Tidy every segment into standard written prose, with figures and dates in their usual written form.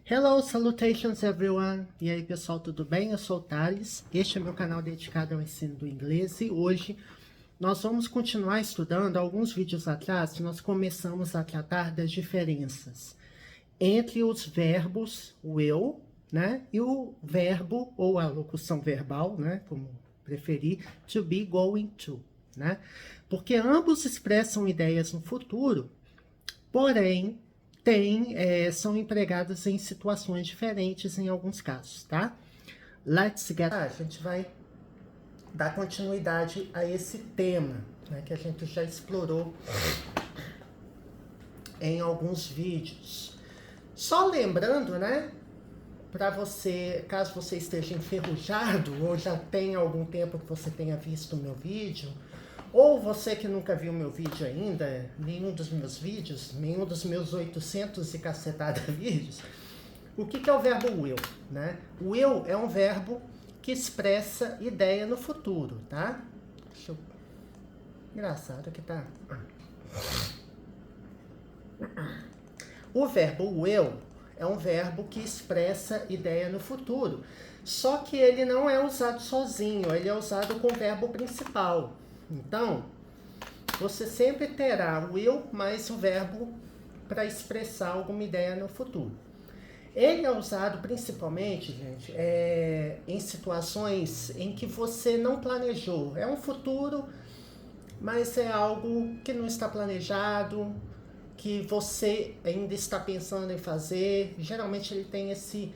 Hello, salutations everyone! E aí pessoal, tudo bem? Eu sou o Thales, este é meu canal dedicado ao ensino do inglês e hoje nós vamos continuar estudando. Alguns vídeos atrás nós começamos a tratar das diferenças entre os verbos will, né, e o verbo ou a locução verbal, né, como preferir, to be, going to, né, porque ambos expressam ideias no futuro, porém são empregados em situações diferentes em alguns casos, tá? Let's get... A gente vai dar continuidade a esse tema, né, que a gente já explorou em alguns vídeos. Só lembrando, né, para você, caso você esteja enferrujado ou já tenha algum tempo que você tenha visto o meu vídeo, ou você que nunca viu meu vídeo ainda, nenhum dos meus vídeos, nenhum dos meus 800 e cacetada vídeos, o que é o verbo will, né? Will é um verbo que expressa ideia no futuro, tá? Deixa eu... Engraçado que tá... O verbo will é um verbo que expressa ideia no futuro, só que ele não é usado sozinho, ele é usado com o verbo principal. Então, você sempre terá will mais o verbo para expressar alguma ideia no futuro. Ele é usado principalmente, gente, em situações em que você não planejou. É um futuro, mas é algo que não está planejado, que você ainda está pensando em fazer. Geralmente ele tem esse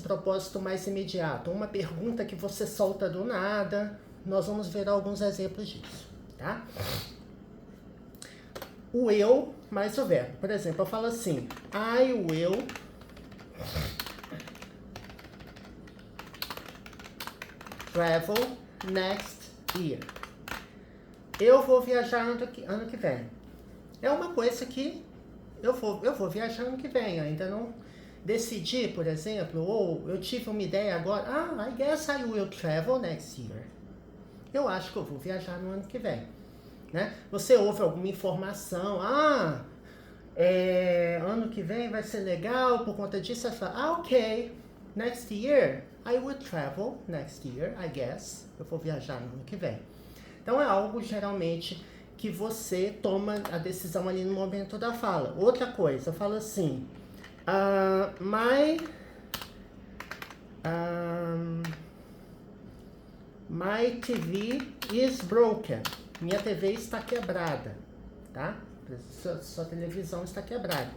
propósito mais imediato. Uma pergunta que você solta do nada. Nós vamos ver alguns exemplos disso, tá? O will mais o verbo. Por exemplo, eu falo assim: I will travel next year. Eu vou viajar ano que vem. É uma coisa que eu vou viajar ano que vem. Ainda não decidi, por exemplo, ou eu tive uma ideia agora. I guess I will travel next year. Eu acho que eu vou viajar no ano que vem, né? Você ouve alguma informação, ano que vem vai ser legal, por conta disso você fala, ok, next year, I will travel next year, I guess, eu vou viajar no ano que vem. Então é algo geralmente que você toma a decisão ali no momento da fala. Outra coisa, eu falo assim, My TV is broken. Minha TV está quebrada, tá? Sua televisão está quebrada.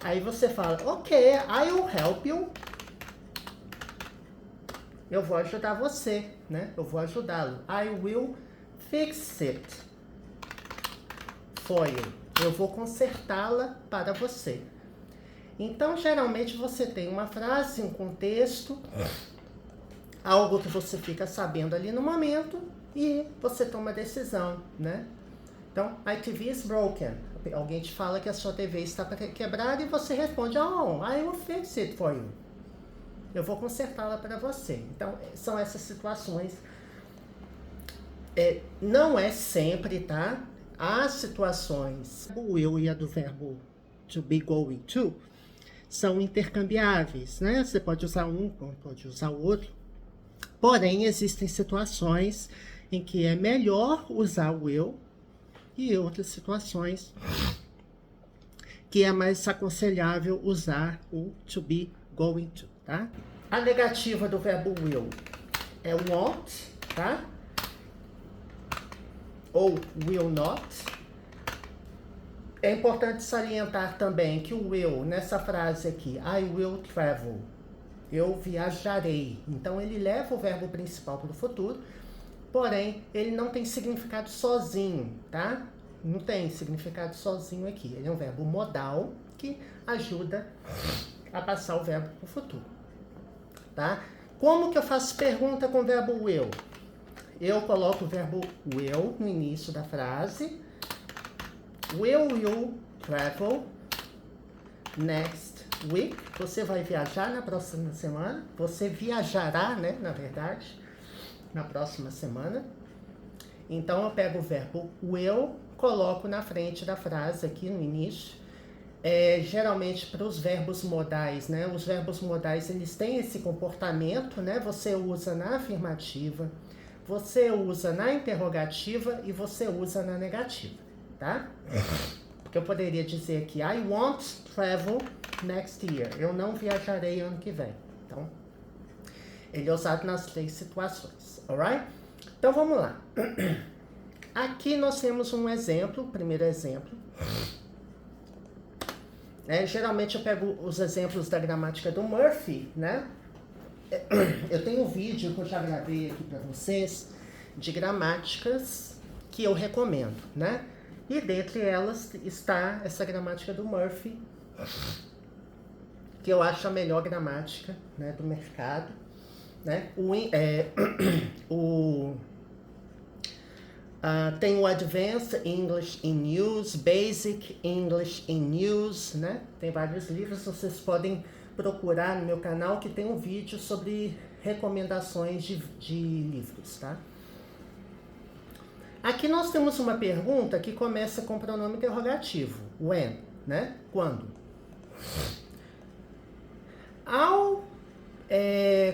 Aí você fala, ok, I will help you. Eu vou ajudar você, né? Eu vou ajudá-lo. I will fix it for you. Eu vou consertá-la para você. Então, geralmente você tem uma frase, um contexto, algo que você fica sabendo ali no momento e você toma a decisão, né? Então, my TV is broken. Alguém te fala que a sua TV está quebrada e você responde, oh, I will fix it for you. Eu vou consertá-la para você. Então, são essas situações. Não é sempre, tá? As situações, o will e a do verbo to be going to, são intercambiáveis, né? Você pode usar um, pode usar o outro. Porém, existem situações em que é melhor usar o will e outras situações que é mais aconselhável usar o to be going to, tá? A negativa do verbo will é won't, tá? Ou will not. É importante salientar também que o will, nessa frase aqui, I will travel, eu viajarei. Então, ele leva o verbo principal para o futuro, porém, ele não tem significado sozinho, tá? Não tem significado sozinho aqui. Ele é um verbo modal que ajuda a passar o verbo para o futuro, tá? Como que eu faço pergunta com o verbo will? Eu coloco o verbo will no início da frase. Will you travel next week? Você vai viajar na próxima semana? Você viajará, né, na verdade, na próxima semana. Então, eu pego o verbo will, coloco na frente da frase aqui no início. geralmente para os verbos modais, né? Os verbos modais, eles têm esse comportamento, né? Você usa na afirmativa, você usa na interrogativa e você usa na negativa, tá? Porque eu poderia dizer aqui, I won't travel next year. Eu não viajarei ano que vem. Então, ele é usado nas 3 situações, alright? Então, vamos lá. Aqui nós temos um exemplo, o primeiro exemplo. Geralmente eu pego os exemplos da gramática do Murphy, né? Eu tenho um vídeo que eu já gravei aqui para vocês de gramáticas que eu recomendo, né? E dentre elas está essa gramática do Murphy, que eu acho a melhor gramática, né, do mercado, né? Tem o Advanced English in Use, Basic English in Use, né? Tem vários livros, vocês podem procurar no meu canal que tem um vídeo sobre recomendações de livros, tá? Aqui nós temos uma pergunta que começa com o pronome interrogativo, when, né? Quando. Ao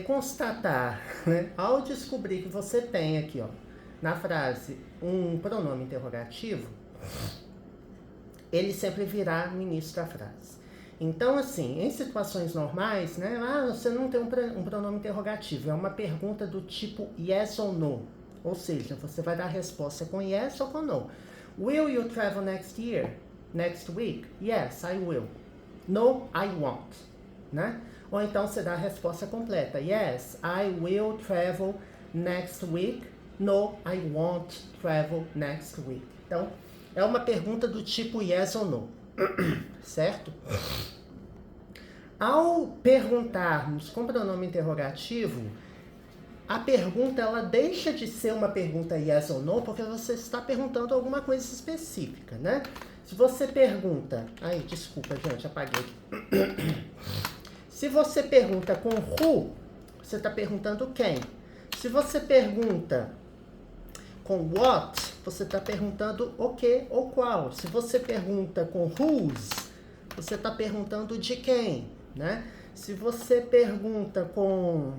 constatar, né? Ao descobrir que você tem aqui, ó, na frase, um pronome interrogativo, ele sempre virá no início da frase. Então, assim, em situações normais, né? Você não tem um pronome interrogativo, é uma pergunta do tipo yes ou no. Ou seja, você vai dar a resposta com yes ou com no. Will you travel next year? Next week? Yes, I will. No, I won't. Né? Ou então você dá a resposta completa. Yes, I will travel next week. No, I won't travel next week. Então, é uma pergunta do tipo yes ou no. Certo? Ao perguntarmos com pronome interrogativo, a pergunta ela deixa de ser uma pergunta yes ou no, porque você está perguntando alguma coisa específica, né? Se você pergunta... Ai, desculpa, gente, apaguei aqui. Se você pergunta com who, você está perguntando quem. Se você pergunta com what, você está perguntando o que ou qual. Se você pergunta com whose, você está perguntando de quem, né? Se você pergunta com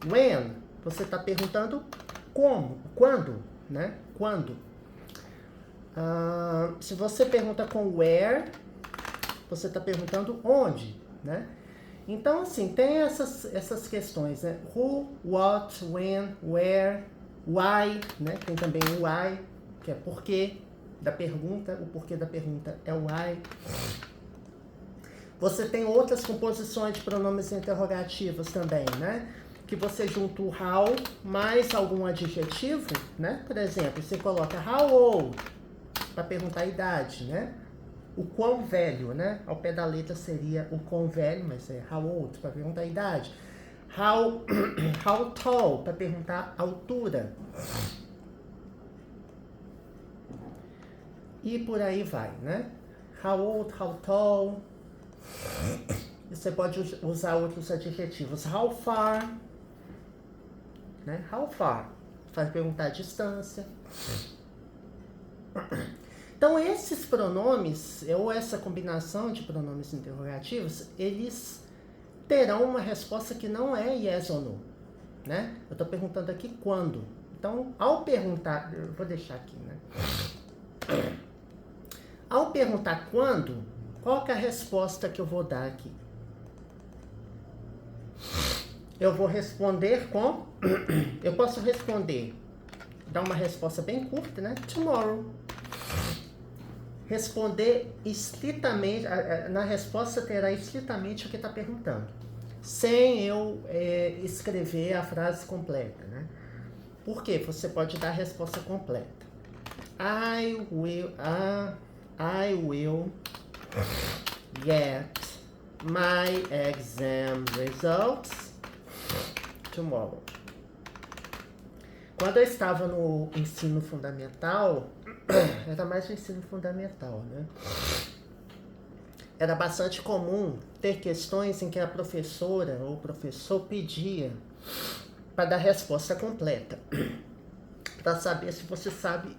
when, você está perguntando como, quando, né? Quando. Se você pergunta com where, você está perguntando onde, né? Então, assim, tem essas questões, né? Who, what, when, where, why, né? Tem também o why, que é porquê da pergunta. O porquê da pergunta é o why. Você tem outras composições de pronomes interrogativos também, né? Que você junta o how mais algum adjetivo, né? Por exemplo, você coloca how old para perguntar a idade, né? O quão velho, né? Ao pé da letra seria o quão velho, mas é how old para perguntar a idade. How tall para perguntar a altura. E por aí vai, né? How old, how tall. Você pode usar outros adjetivos. How far, né? How far para perguntar a distância. Então, esses pronomes, ou essa combinação de pronomes interrogativos, eles terão uma resposta que não é yes ou no, né? Eu estou perguntando aqui quando. Então, ao perguntar, eu vou deixar aqui, né? Ao perguntar quando, qual que é a resposta que eu vou dar aqui? Eu vou responder com... Eu posso responder, dar uma resposta bem curta, né? Tomorrow. Responder estritamente, na resposta terá estritamente o que está perguntando, sem eu escrever a frase completa, né? Por quê? Você pode dar a resposta completa. I will get my exam results tomorrow. Quando eu estava no ensino fundamental, era mais o ensino fundamental, né? Era bastante comum ter questões em que a professora ou o professor pedia para dar resposta completa, para saber se você sabe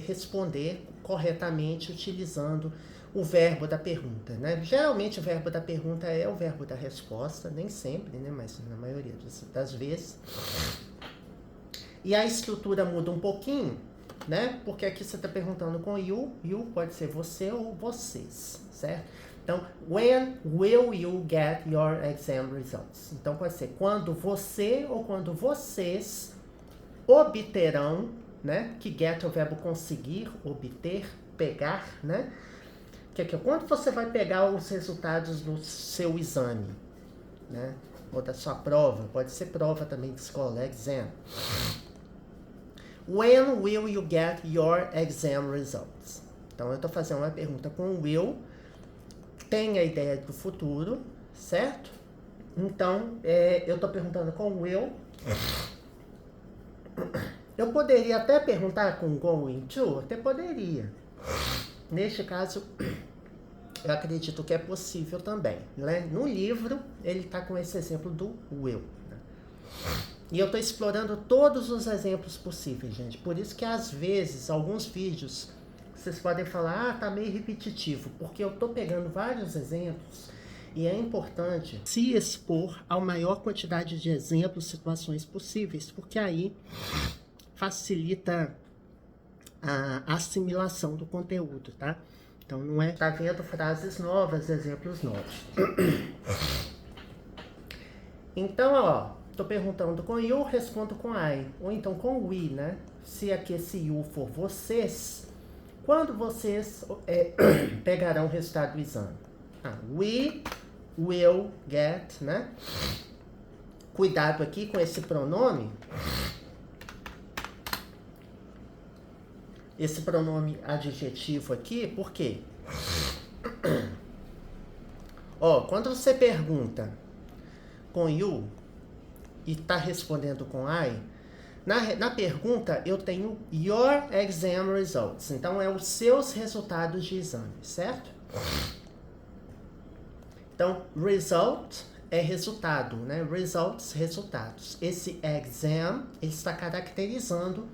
responder corretamente utilizando o verbo da pergunta, né? Geralmente o verbo da pergunta é o verbo da resposta, nem sempre, né? Mas na maioria das vezes. E a estrutura muda um pouquinho, né? Porque aqui você está perguntando com you pode ser você ou vocês, certo? Então, when will you get your exam results? Então pode ser quando você ou quando vocês obterão, né? Que get é o verbo conseguir, obter, pegar, né? Que é quando você vai pegar os resultados do seu exame, né? Ou da sua prova, pode ser prova também de escola, exam. When will you get your exam results? Então eu estou fazendo uma pergunta com will, tem a ideia do futuro, certo? Então eu estou perguntando com will. Eu poderia até perguntar com going to, até poderia. Neste caso, eu acredito que é possível também, né? No livro, ele está com esse exemplo do will. Né? E eu estou explorando todos os exemplos possíveis, gente. Por isso que, às vezes, alguns vídeos, vocês podem falar, tá meio repetitivo, porque eu estou pegando vários exemplos e é importante se expor à maior quantidade de exemplos, situações possíveis, porque aí facilita a assimilação do conteúdo, tá? Então não é tá vendo frases novas, exemplos novos. Então, ó, tô perguntando com you, respondo com I, ou então com we, né? Se aqui esse you for vocês, quando vocês pegarão o resultado do exame? We will get, né? Cuidado aqui com esse pronome. Esse pronome adjetivo aqui, por quê? Ó, quando você pergunta com you e está respondendo com I, na pergunta eu tenho your exam results. Então, é os seus resultados de exame, certo? Então, result é resultado, né? Results, resultados. Esse exam, ele está caracterizando,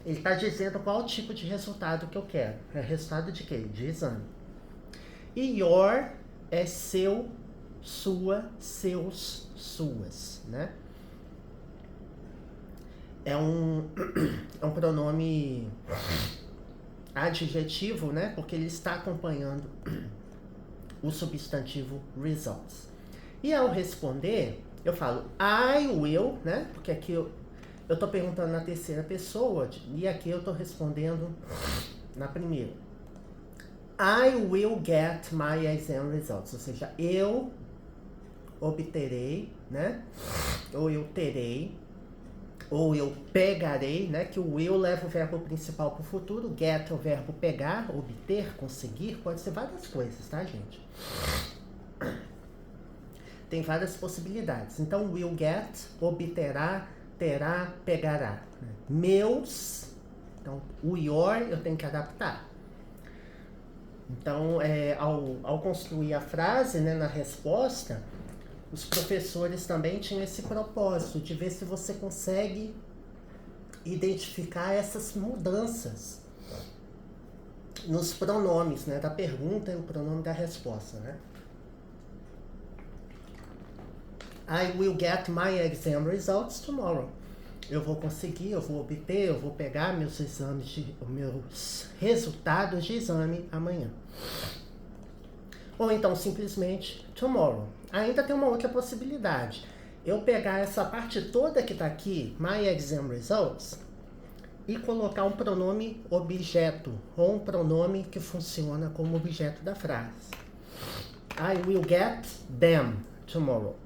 ele está dizendo qual tipo de resultado que eu quero. É resultado de quê? De exame. E your é seu, sua, seus, suas, né? É um pronome adjetivo, né? Porque ele está acompanhando o substantivo results. E ao responder, eu falo I will, né? Porque aqui eu tô perguntando na terceira pessoa e aqui eu tô respondendo na primeira. I will get my exam results. Ou seja, eu obterei, né? Ou eu terei, ou eu pegarei, né? Que o will leva o verbo principal para o futuro, get é o verbo pegar, obter, conseguir, pode ser várias coisas, tá, gente? Tem várias possibilidades. Então, will get, obterá, terá, pegará. Meus, então, o your eu tenho que adaptar. Então, ao construir a frase, né, na resposta, os professores também tinham esse propósito de ver se você consegue identificar essas mudanças nos pronomes, né, da pergunta e o pronome da resposta, né? I will get my exam results tomorrow. Eu vou conseguir, eu vou obter, eu vou pegar meus resultados de exame amanhã. Ou então simplesmente tomorrow. Ainda tem uma outra possibilidade. Eu pegar essa parte toda que tá aqui, my exam results, e colocar um pronome objeto, ou um pronome que funciona como objeto da frase. I will get them tomorrow.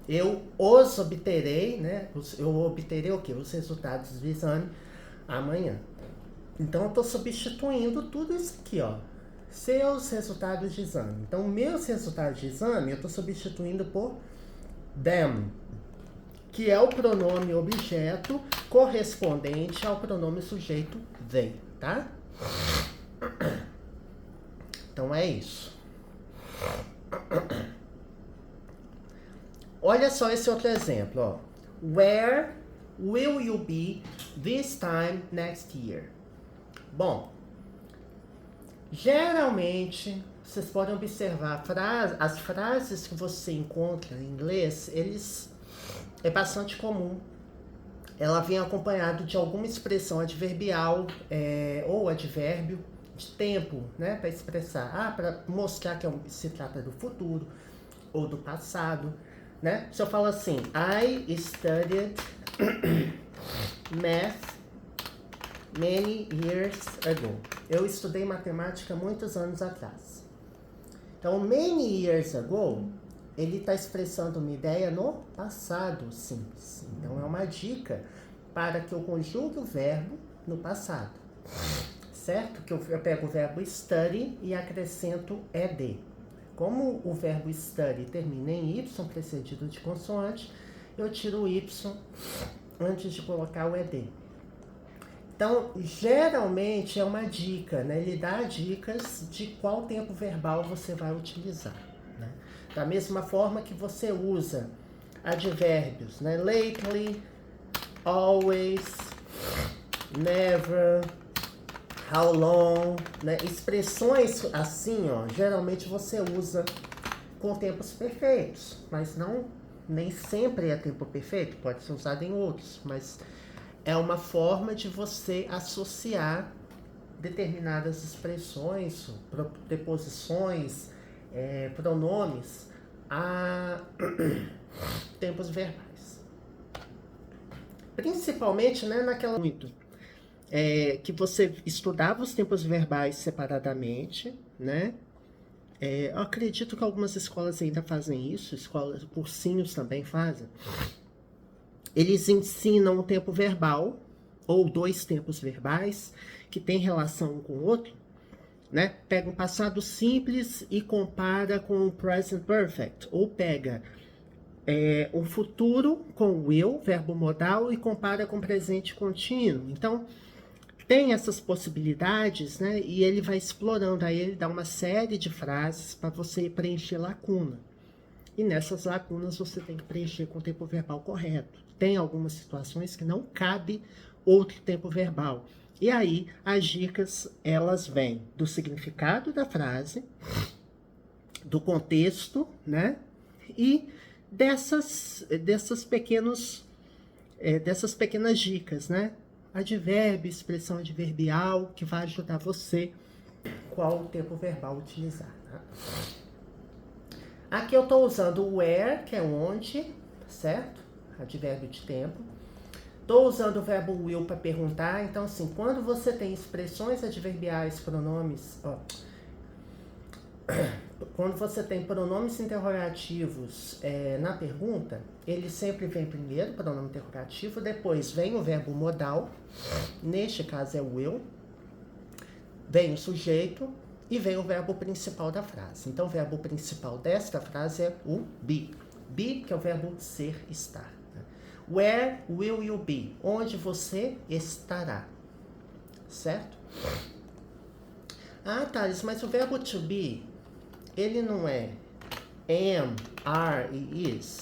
Eu os obterei, né? Eu obterei o quê? Os resultados do exame amanhã. Então, eu estou substituindo tudo isso aqui, ó. Seus resultados de exame. Então, meus resultados de exame, eu estou substituindo por them, que é o pronome objeto correspondente ao pronome sujeito they, tá? Então, é isso. Olha só esse outro exemplo, ó. Where will you be this time next year? Bom, Geralmente, vocês podem observar, as frases que você encontra em inglês, é bastante comum. Ela vem acompanhado de alguma expressão adverbial ou advérbio de tempo, né, para expressar, para mostrar que se trata do futuro ou do passado, né? Se eu falo assim, I studied math many years ago. Eu estudei matemática muitos anos atrás. Então, many years ago, ele está expressando uma ideia no passado simples. Então, é uma dica para que eu conjugue o verbo no passado. Certo? Que eu pego o verbo study e acrescento ed. Como o verbo study termina em y, precedido de consoante, eu tiro o y antes de colocar o ed. Então, geralmente é uma dica, né? Ele dá dicas de qual tempo verbal você vai utilizar, né? Da mesma forma que você usa advérbios, né? Lately, always, never, how long, né? Expressões assim, ó, geralmente você usa com tempos perfeitos, mas nem sempre é tempo perfeito, pode ser usado em outros, mas é uma forma de você associar determinadas expressões, preposições, pronomes a tempos verbais. Principalmente, né, naquela que você estudava os tempos verbais separadamente, né? Eu acredito que algumas escolas ainda fazem isso, escolas, cursinhos também fazem. Eles ensinam o tempo verbal, ou dois tempos verbais, que tem relação um com o outro, né? Pega um passado simples e compara com o present perfect, ou pega o futuro com o will, verbo modal, e compara com o presente contínuo. Então, tem essas possibilidades, né? E ele vai explorando, aí ele dá uma série de frases para você preencher lacuna. E nessas lacunas você tem que preencher com o tempo verbal correto. Tem algumas situações que não cabe outro tempo verbal. E aí as dicas, elas vêm do significado da frase, do contexto, né? E dessas pequenas dicas, né? Advérbio, expressão adverbial, que vai ajudar você qual tempo verbal utilizar, tá? Aqui eu estou usando o where, que é onde, certo? Advérbio de tempo. Estou usando o verbo will para perguntar. Então, assim, quando você tem expressões adverbiais, pronomes... quando você tem pronomes interrogativos na pergunta, ele sempre vem primeiro, pronome interrogativo, depois vem o verbo modal, neste caso é o will, vem o sujeito, e vem o verbo principal da frase. Então, o verbo principal desta frase é o be. Be, que é o verbo ser, estar. Where will you be? Onde você estará. Certo? Ah, Thales, mas o verbo to be, ele não é am, are e is?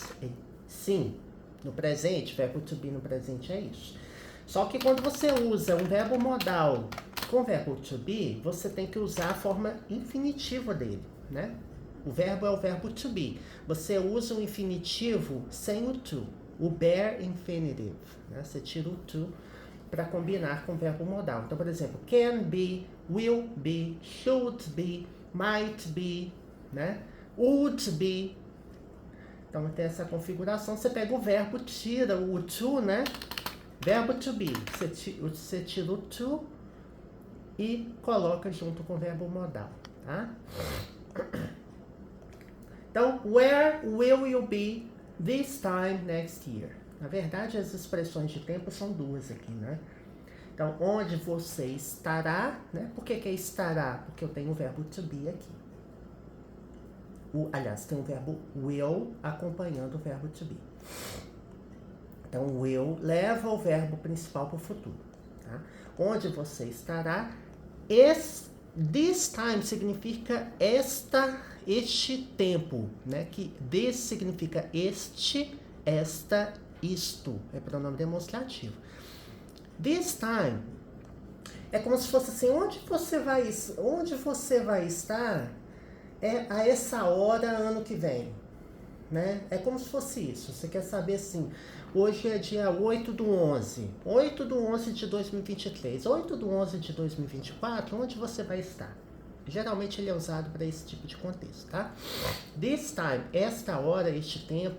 Sim, no presente, verbo to be no presente é isso. Só que quando você usa um verbo modal com o verbo to be, você tem que usar a forma infinitiva dele, né? O verbo é o verbo to be. Você usa o infinitivo sem o to, o bare infinitive, né? Você tira o to para combinar com o verbo modal. Então, por exemplo, can be, will be, should be, might be, né? Would be. Então, tem essa configuração. Você pega o verbo, tira o to, né? Verbo to be. Você tira o to e coloca junto com o verbo modal, tá? Então, where will you be this time next year? Na verdade, as expressões de tempo são duas aqui, né? Então, onde você estará, né? Por que é estará? Porque eu tenho o verbo to be aqui. Aliás, tem o verbo will acompanhando o verbo to be. Então, will leva o verbo principal para o futuro, tá? Onde você estará. This time significa este tempo, né? Que this significa este, esta, isto. É pronome demonstrativo. This time É como se fosse assim, onde você vai estar a essa hora ano que vem, né? É como se fosse isso. Você quer saber assim, hoje é dia 8/11 de 2023, 8/11 de 2024, onde você vai estar? Geralmente ele é usado para esse tipo de contexto, tá? This time, esta hora, este tempo.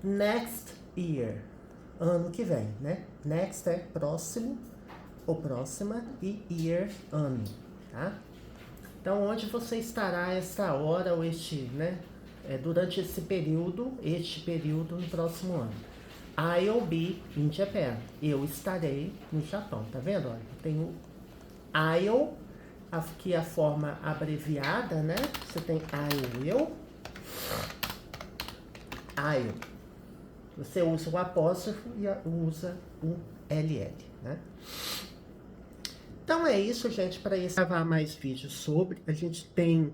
Next year, ano que vem, né? Next é próximo ou próxima e year, ano, tá? Então, onde você estará esta hora ou durante esse período, no próximo ano? I'll be in Japan. Eu estarei no Japão, tá vendo? Olha, tem o I'll, aqui a forma abreviada, né? Você tem I will. I'll. Você usa o apóstrofo e usa o LL, né? Então é isso, gente, para gravar mais vídeos sobre. A gente tem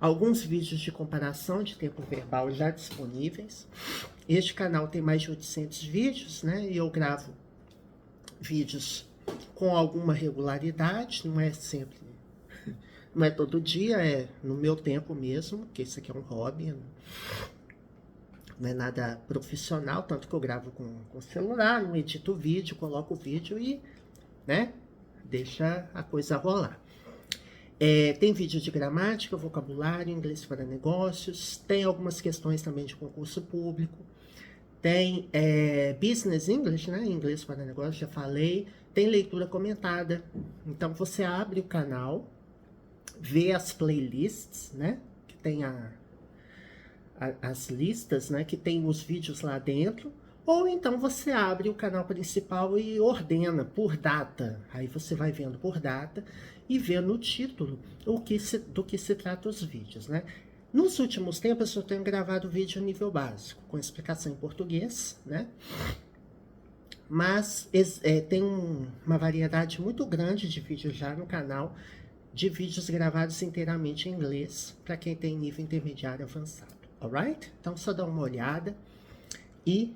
alguns vídeos de comparação de tempo verbal já disponíveis. Este canal tem mais de 800 vídeos, né? E eu gravo vídeos com alguma regularidade, não é sempre, não é todo dia, é no meu tempo mesmo, porque isso aqui é um hobby, não é nada profissional, tanto que eu gravo com celular, não edito vídeo, coloco o vídeo e, né, deixa a coisa rolar. Tem vídeo de gramática, vocabulário, inglês para negócios, tem algumas questões também de concurso público, tem business English, né, inglês para negócios, já falei, tem leitura comentada. Então você abre o canal, vê as playlists, né, que tem as listas, né, que tem os vídeos lá dentro, ou então você abre o canal principal e ordena por data. Aí você vai vendo por data e vê no título do que se trata os vídeos, né? Nos últimos tempos eu tenho gravado vídeo nível básico, com explicação em português, né? Mas tem uma variedade muito grande de vídeos já no canal, de vídeos gravados inteiramente em inglês, para quem tem nível intermediário avançado, alright? Então só dá uma olhada e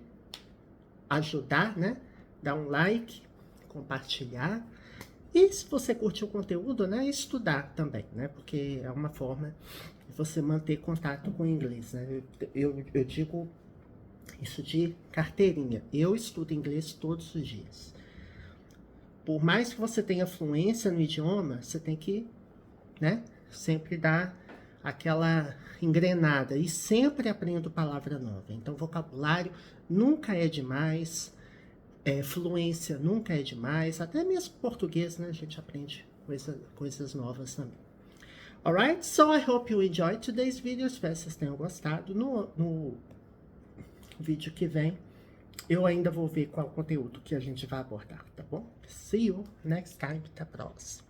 ajudar, né? Dar um like, compartilhar. E se você curtiu o conteúdo, né? Estudar também, né? Porque é uma forma de você manter contato com o inglês, né? Eu digo isso de carteirinha. Eu estudo inglês todos os dias. Por mais que você tenha fluência no idioma, você tem que, né? Sempre dar aquela engrenada e sempre aprendo palavra nova. Então, vocabulário nunca é demais, fluência nunca é demais, até mesmo português, né? A gente aprende coisas novas também. Alright, so I hope you enjoyed today's video. Espero que vocês tenham gostado. No vídeo que vem, eu ainda vou ver qual conteúdo que a gente vai abordar, tá bom? See you next time. Até a próxima.